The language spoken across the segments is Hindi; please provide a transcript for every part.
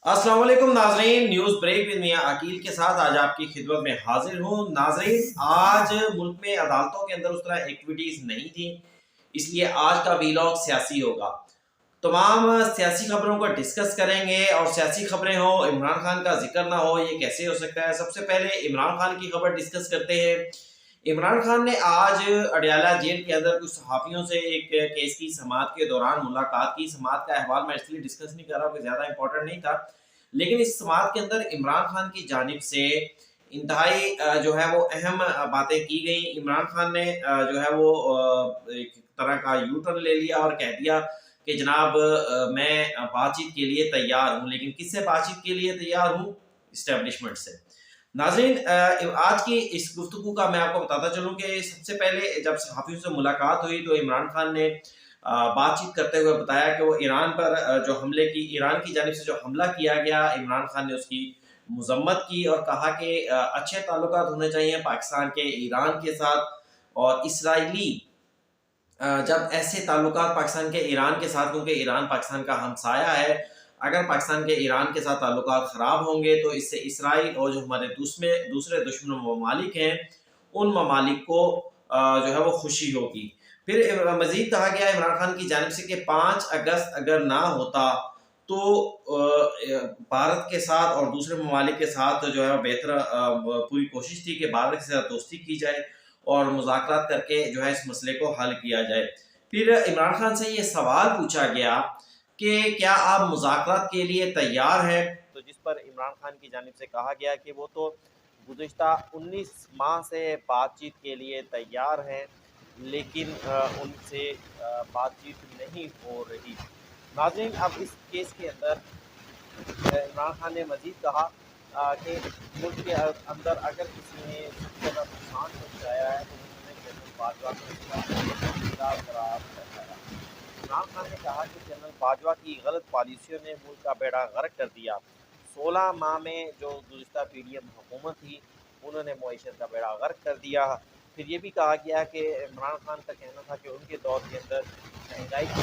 अस्सलाम वालेकुम नाजरीन, न्यूज़ ब्रेक विद मियां अकील के साथ आज आपकी खिदमत में हाजिर हूँ। नाजरीन, आज मुल्क में अदालतों के अंदर उस तरह एक्टिविटीज़ नहीं थी, इसलिए आज का वीलॉग सियासी होगा। तमाम सियासी खबरों को डिस्कस करेंगे और सियासी खबरें हो, इमरान खान का जिक्र ना हो, ये कैसे हो सकता है। सबसे पहले इमरान खान की खबर डिस्कस करते हैं। इमरान खान ने आज अडयाला जेल के अंदर कुछ सहाफ़ियों से एक केस की समाअत के दौरान मुलाकात की। समाअत का अहवाल मैं इसलिए डिस्कस नहीं कर रहा हूँ कि ज़्यादा इंपॉर्टेंट नहीं था, लेकिन इस समाअत के अंदर इमरान खान की जानिब से इंतहाई जो है वो अहम बातें की गई। इमरान खान ने जो है वो एक तरह का यू टर्न ले लिया और कह दिया कि जनाब मैं बातचीत के लिए तैयार हूँ, लेकिन किससे बातचीत के लिए तैयार हूँ? इस्टेब्लिशमेंट से। नाज़रीन, आज की इस गुफ्तगू का मैं आपको बताता चलूँ कि सबसे पहले जब सहाफ़ियों से मुलाकात हुई तो इमरान खान ने बातचीत करते हुए बताया कि वो ईरान पर जो हमले की ईरान की जानिब से जो हमला किया गया, इमरान खान ने उसकी मज़म्मत की और कहा कि अच्छे ताल्लुकात होने चाहिए पाकिस्तान के ईरान के साथ। और इसराइली जब ऐसे ताल्लुकात पाकिस्तान के ईरान के साथ, क्योंकि ईरान पाकिस्तान का हमसाया है, अगर पाकिस्तान के ईरान के साथ ताल्लुकात ख़राब होंगे तो इससे इसराइल और जो हमारे दूसरे दुश्मन ममालिक हैं, उन ममालिक को जो है वो खुशी होगी। फिर मज़ीद कहा गया इमरान खान की जानिब से कि 5 अगस्त अगर ना होता तो भारत के साथ और दूसरे ममालिक के साथ जो है बेहतर पूरी कोशिश थी कि भारत के साथ दोस्ती की जाए और मुज़ाकरात करके जो है इस मसले को हल किया जाए। फिर इमरान खान से ये सवाल पूछा गया कि क्या आप मुज़ाकरात के लिए तैयार हैं? तो जिस पर इमरान खान की जानिब से कहा गया कि वो तो गुज़िश्ता 19 माह से बातचीत के लिए तैयार हैं, लेकिन उनसे बातचीत नहीं हो रही। नाज़रीन, अब इस केस के अंदर इमरान खान ने मज़ीद कहा कि मुल्क के अंदर अगर किसी ने सबसे ज़्यादा नुकसान पहुँचाया है तो उन्होंने जनरल बाजवा को खिलाफ करार लगाया। इमरान खान ने कहा कि जनरल बाजवा की गलत पॉलिसियों ने मुल्क का बेड़ा गर्क कर दिया। 16 माह में जो गुज़िश्ता पीडीएम हुकूमत थी, उन्होंने मईशत का बेड़ा गर्क कर दिया। फिर ये भी कहा गया कि इमरान खान का कहना था कि उनके दौर के अंदर महंगाई की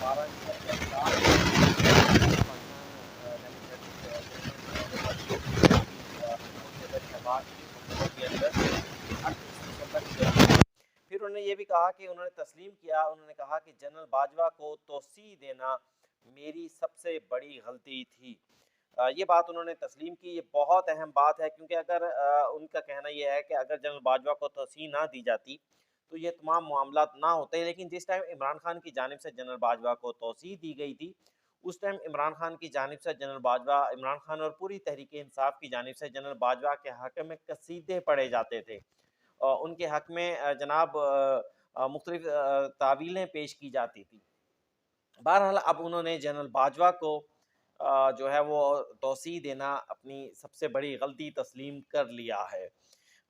12 फिर उन्होंने ये भी कहा कि उन्होंने तस्लीम किया, उन्होंने कहा कि जनरल बाजवा को तोसी देना मेरी सबसे बड़ी गलती थी। ये बात उन्होंने तस्लीम की। ये बहुत अहम बात है, क्योंकि अगर उनका कहना ये है कि अगर जनरल बाजवा को तोसी ना दी जाती तो ये तमाम मामलात ना होते। लेकिन जिस टाइम इमरान खान की जानिब से जनरल बाजवा को तोसी दी गई थी, उस टाइम इमरान खान की जानिब से जनरल बाजवा इमरान खान और पूरी तहरीक इंसाफ की जानिब से जनरल बाजवा के हक़ में कसीदे पढ़े जाते थे। उनके हक़ में जनाब मुख्तलिफ़ तावीलें पेश की जाती थी। बहरहाल अब उन्होंने जनरल बाजवा को जो है वो तौसीह देना अपनी सबसे बड़ी गलती तस्लीम कर लिया है।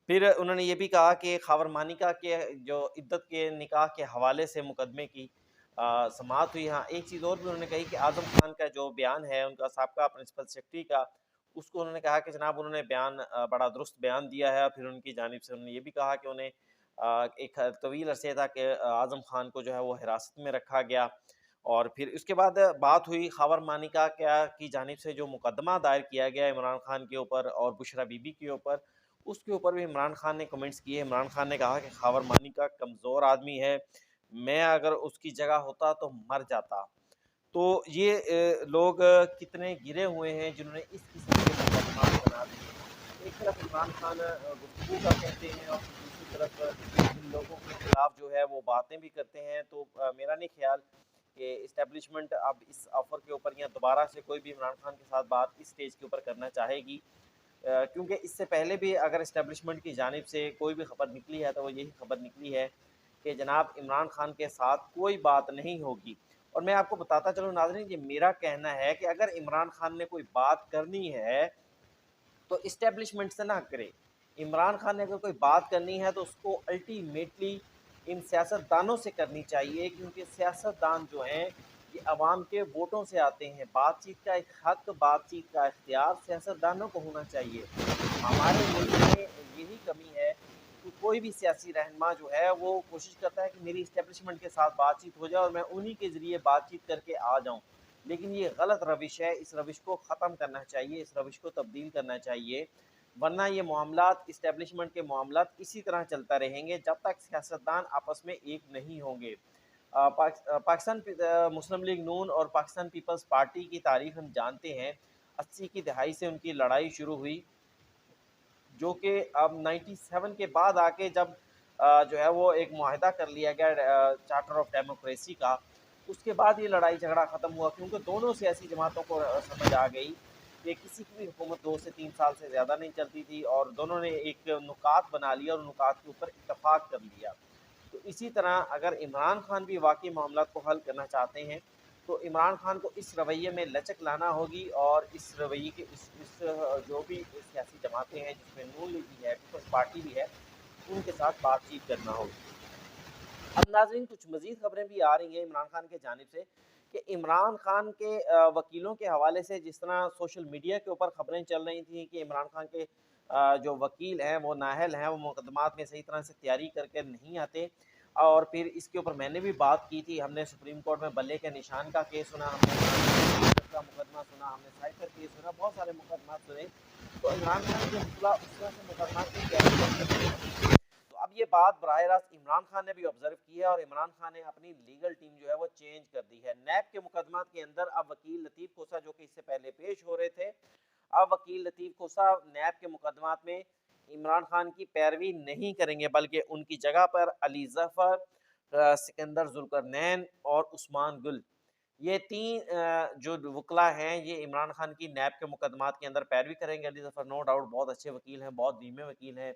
फिर उन्होंने ये भी कहा कि ख़ावर मानिका के जो इद्दत के निकाह के हवाले से मुकदमे की समाअत हुई। हाँ, एक चीज़ और भी उन्होंने कही कि आज़म खान का जो बयान है उनका साबका प्रिंसिपल सेक्रेटरी का, उसको उन्होंने कहा कि जनाब उन्होंने बयान बड़ा दुरुस्त बयान दिया है। फिर उनकी जानिब से उन्होंने ये भी कहा कि उन्हें एक तवील अरसे तक आज़म खान को जो है वो हिरासत में रखा गया। और फिर उसके बाद बात हुई ख़ावर मानिका क्या की जानिब से जो मुकदमा दायर किया गया इमरान खान के ऊपर और बुशरा बीबी के ऊपर, उसके ऊपर भी इमरान खान ने कमेंट्स किए। इमरान खान ने कहा कि ख़ावर मानिका कमज़ोर आदमी है, मैं अगर उसकी जगह होता तो मर जाता। तो ये लोग कितने गिरे हुए हैं जिन्होंने इस किस्म के मुकदमात बना दिए। एक तरफ इमरान खान गुफ्तगू का कहते हैं और दूसरी तरफ इन लोगों के खिलाफ जो है वो बातें भी करते हैं। तो मेरा नहीं ख्याल कि इस्टेब्लिशमेंट अब इस ऑफ़र के ऊपर या दोबारा से कोई भी इमरान खान के साथ बात इस स्टेज के ऊपर करना चाहेगी। क्योंकि इससे पहले भी अगर इस्टेब्लिशमेंट की जानिब से कोई भी खबर निकली है तो वो यही खबर निकली है कि जनाब इमरान खान के साथ कोई बात नहीं होगी। और मैं आपको बताता चलूँ नाज़रीन, ये मेरा कहना है कि अगर इमरान खान ने कोई बात करनी है तो इस्टेब्लिशमेंट से ना करे। इमरान खान ने अगर कोई बात करनी है तो उसको अल्टीमेटली इन सियासतदानों से करनी चाहिए, क्योंकि सियासतदान जो हैं ये अवाम के वोटों से आते हैं। बातचीत का एक हक़, बातचीत का इख्तियार सियासतदानों को होना चाहिए। हमारे मुल्क में यही कमी है कि कोई भी सियासी रहनुमा जो है वो कोशिश करता है कि मेरी इस्टेब्लिशमेंट के साथ बातचीत हो जाए और मैं उन्हीं के ज़रिए बातचीत करके आ जाऊँ। लेकिन ये गलत रविश है, इस रविश को ख़त्म करना चाहिए, इस रविश को तब्दील करना चाहिए, वरना ये मामलात इस्टेब्लिशमेंट के मामलात इसी तरह चलता रहेंगे जब तक सियासतदान आपस में एक नहीं होंगे। पाकिस्तान मुस्लिम लीग नून और पाकिस्तान पीपल्स पार्टी की तारीख हम जानते हैं। 80 की दहाई से उनकी लड़ाई शुरू हुई, जो कि अब 97 के बाद आके जब जो है वो एक मुआहदा कर लिया गया चार्टर ऑफ डेमोक्रेसी का, उसके बाद ये लड़ाई झगड़ा ख़त्म हुआ, क्योंकि दोनों सियासी जमातों को समझ आ गई कि किसी की भी हुकूमत 2 से 3 साल से ज़्यादा नहीं चलती थी, और दोनों ने एक नुकात बना लिया और नुकात के ऊपर इत्तफाक कर लिया। तो इसी तरह अगर इमरान खान भी वाकई मामला को हल करना चाहते हैं, तो इमरान खान को इस रवैये में लचक लाना होगी, और इस रवैये के इस जो भी सियासी जमातें हैं जिसमें नून लीग भी है, पीपल्स पार्टी भी है, उनके साथ बातचीत करना होगी। अब नाज़रीन, कुछ मज़ीद खबरें भी आ रही हैं इमरान खान की जानिब से कि इमरान खान के वकीलों के हवाले से जिस तरह सोशल मीडिया के ऊपर खबरें चल रही थी कि इमरान खान के जो वकील हैं वो नाअहल हैं, वो मुकदमात में सही तरह से तैयारी करके नहीं आते, और फिर इसके ऊपर मैंने भी बात की थी। हमने सुप्रीम कोर्ट में बल्ले के निशान का केस सुना, हमने का मुकदमा सुना, हमने साइफर केस सुना, बहुत सारे मुकदमा सुने। तो इमरान खान के मुखला उस तरह से मुकदमा की तैयारी, तो अब ये बात बराह रास्त इमरान खान ने भी ऑब्जर्व की है, और इमरान खान ने अपनी लीगल टीम जो है वो चेंज कर दी है। नैब के मुकदमात के अंदर अब वकील लतीफ़ खोसा, जो कि इससे पहले पेश हो रहे थे, अब वकील लतीफ़ खोसा नैब के मुकदमात में इमरान खान की पैरवी नहीं करेंगे, बल्कि उनकी जगह पर अली जफ़र, सिकंदर जुल्करनैन और उस्मान गुल, ये तीन जो वकला हैं, ये इमरान खान की नैब के मुकदमात के अंदर पैरवी करेंगे। अली जफ़र नो डाउट बहुत अच्छे वकील हैं, बहुत धीमे वकील हैं,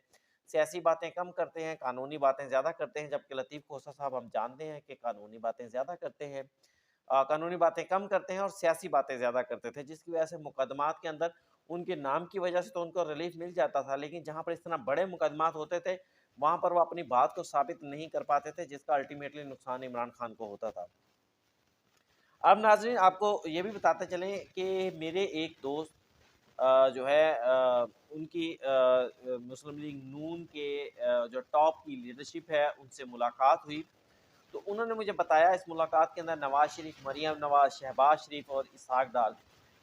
सियासी बातें कम करते हैं, कानूनी बातें ज़्यादा करते हैं, जबकि लतीफ़ खोसा साहब हम जानते हैं कि कानूनी बातें ज़्यादा करते हैं, कानूनी बातें कम करते हैं और सियासी बातें ज़्यादा करते थे, जिसकी वजह से मुकदमात के अंदर उनके नाम की वजह से तो उनको रिलीफ मिल जाता था, लेकिन जहाँ पर इस तरह बड़े मुकदमात होते थे, वहाँ पर वो अपनी बात को साबित नहीं कर पाते थे, जिसका अल्टीमेटली नुकसान इमरान खान को होता था। अब नाज़रीन, आपको ये भी बताते चलें कि मेरे एक दोस्त जो है उनकी मुस्लिम लीग नून के जो टॉप की लीडरशिप है उनसे मुलाकात हुई। तो उन्होंने मुझे बताया, इस मुलाकात के अंदर नवाज़ शरीफ, मरीम नवाज़, शहबाज शरीफ और इसहाक डार,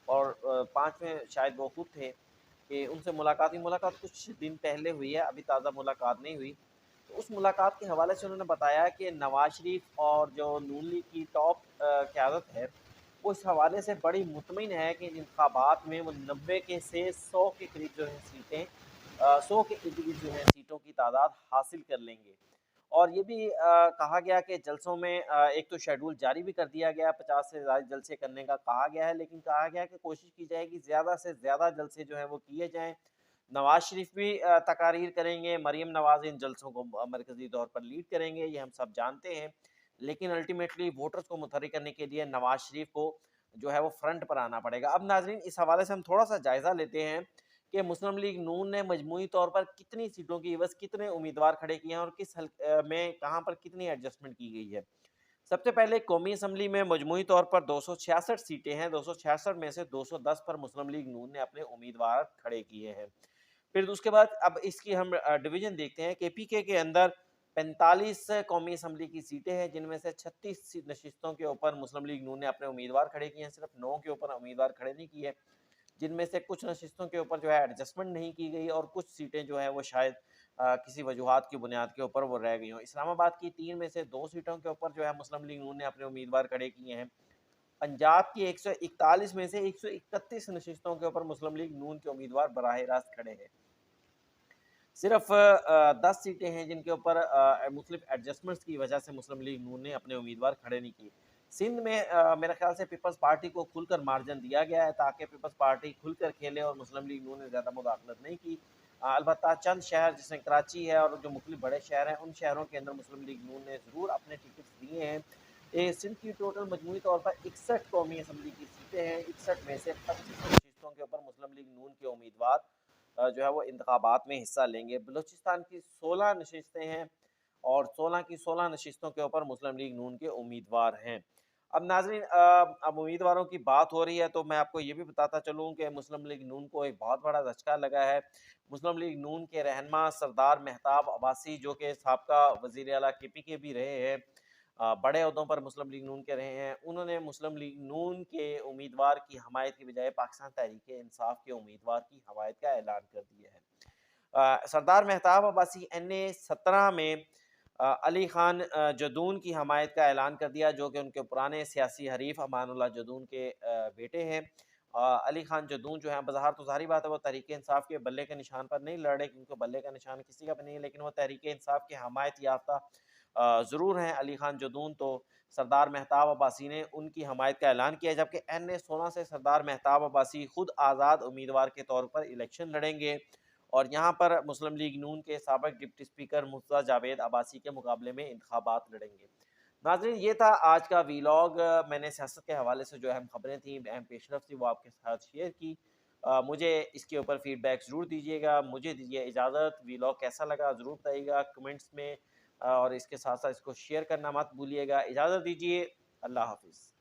और 5वें शायद वो खुद थे, कि उनसे मुलाकात हुई। मुलाकात कुछ दिन पहले हुई है, अभी ताज़ा मुलाकात नहीं हुई। तो उस मुलाकात के हवाले से उन्होंने बताया कि नवाज़ शरीफ और जो नून लीग की टॉप क़यादत है, वो इस हवाले से बड़ी मुतमिन है कि इन इंतखाबात में वो 90 के से 100 के करीब जो है सीटें, 100 के इर्द-गिर्द जो है सीटों की तादाद हासिल कर लेंगे। और ये भी कहा गया कि जलसों में एक तो शेड्यूल जारी भी कर दिया गया, 50 से ज़्यादा जलसे करने का कहा गया है, लेकिन कहा गया है कि कोशिश की जाएगी ज़्यादा से ज़्यादा जलसे जो हैं वो किए जाएँ। नवाज़ शरीफ भी तकारीर करेंगे, मरीम नवाज़ इन जलसों को मरकज़ी तौर पर लीड करेंगे, ये हम सब जानते हैं। लेकिन अल्टीमेटली वोटर्स को मुतहर्रिक करने के लिए नवाज़ शरीफ को जो है वो फ्रंट पर आना पड़ेगा। अब नाज़रीन, इस हवाले से हम थोड़ा-सा जायज़ा लेते हैं कि मुस्लिम लीग नून ने मजमूई तौर पर कितनी सीटों की एवज़ कितने उम्मीदवार खड़े किए हैं, और किस में कहाँ पर कितनी एडजस्टमेंट की गई है। सबसे पहले कौमी असम्बली में मजमूई तौर पर 266 सीटें हैं, 266 में से 210 पर मुस्लिम लीग नून ने अपने उम्मीदवार खड़े किए हैं। फिर उसके बाद अब इसकी हम डिवीज़न देखते हैं। केपीके के अंदर 45 कौमी असम्बली की सीटें हैं, जिनमें से 36 नशिस्तों के ऊपर मुस्लिम लीग नून ने अपने उम्मीदवार खड़े किए हैं, सिर्फ 9 के ऊपर उम्मीदवार खड़े नहीं किए, जिनमें से कुछ नशिस्तों के ऊपर जो है एडजस्टमेंट नहीं की गई, और कुछ सीटें जो है वो शायद किसी वजूहात की बुनियाद के ऊपर वो रह गई हों। इस्लामाबाद की 3 में से 2 सीटों के ऊपर जो है मुस्लिम लीग नून ने अपने उम्मीदवार खड़े किए हैं। पंजाब की 141 में से 131 नशिस्तों के ऊपर मुस्लिम लीग नून के उम्मीदवार बराह रास्त खड़े हैं। सिर्फ 10 सीटें हैं जिनके ऊपर मुख्तलिफ एडजस्टमेंट्स की वजह से मुस्लिम लीग नून ने अपने उम्मीदवार खड़े नहीं किए। सिंध में मेरे ख्याल से पीपल्स पार्टी को खुलकर मार्जिन दिया गया है, ताकि पीपल्स पार्टी खुलकर खेले, और मुस्लिम लीग नून ने ज़्यादा मुदाखलत नहीं की। अलबत्ता चंद शहर जिसमें कराची है और जो मुख्तलिफ बड़े शहर हैं, उन शहरों के अंदर मुस्लिम लीग नून ने ज़रूर अपने टिकट्स दिए हैं। सिंध की टोटल मजमूई तौर पर 61 कौमी असम्बली की सीटें हैं, 61 में से 25 नशीस्तों के ऊपर मुस्लिम लीग नून के उम्मीदवार जो है वो इंतखाबात में हिस्सा लेंगे। बलूचिस्तान की 16 नशिस्तें हैं, और 16 की 16 नशिस्तों के ऊपर मुस्लिम लीग नून के उम्मीदवार हैं। अब नाज़रीन, अब उम्मीदवारों की बात हो रही है, तो मैं आपको ये भी बताता चलूँ कि मुस्लिम लीग नून को एक बहुत बड़ा धचका लगा है। मुस्लिम लीग नून के रहनुमा सरदार मेहताब अब्बासी, जो कि साबका वज़ीर आला केपीके भी रहे हैं, बड़े ओहदों पर मुस्लिम लीग नून के रहे हैं, उन्होंने मुस्लिम लीग नून के उम्मीदवार की हमायत की बजाय पाकिस्तान तहरीक इंसाफ के उम्मीदवार की हमायत का ऐलान कर दिया है। सरदार मेहताब अब्बासी NA-17 में अली खान जदून की हमायत का ऐलान कर दिया, जो कि उनके पुराने सियासी हरीफ अमानुल्लाह जदून के बेटे हैं। अली खान जदून जो है, बज़ाहिर तो ज़ाहिर बात है वो तहरीक इंसाफ के बल्ले के निशान पर नहीं लड़ रहे, क्योंकि बल्ले का निशान किसी का भी नहीं है, लेकिन वो तहरीक इंसाफ के हमायत याफ्ता ज़रूर हैं। अली खान जदून तो सरदार मेहताब अब्बासी ने उनकी हमायत का ऐलान किया, जबकि NA-16 से सरदार मेहताब अब्बासी खुद आज़ाद उम्मीदवार के तौर पर इलेक्शन लड़ेंगे और यहाँ पर मुस्लिम लीग नून के साबिक़ डिप्टी स्पीकर मुर्तज़ा जावेद अब्बासी के मुकाबले में इंतखाबात लड़ेंगे। नाज़रीन, ये था आज का वीलॉग। मैंने सियासत के हवाले से जो अहम खबरें थी, अहम पेशरफ़ थी, वो आपके साथ शेयर की। मुझे इसके ऊपर फ़ीडबैक ज़रूर दीजिएगा। मुझे दीजिए इजाज़त। वीलॉग कैसा लगा ज़रूर बताइएगा कमेंट्स में, और इसके साथ साथ इसको शेयर करना मत भूलिएगा। इजाज़त दीजिए। अल्लाह हाफ़िज़।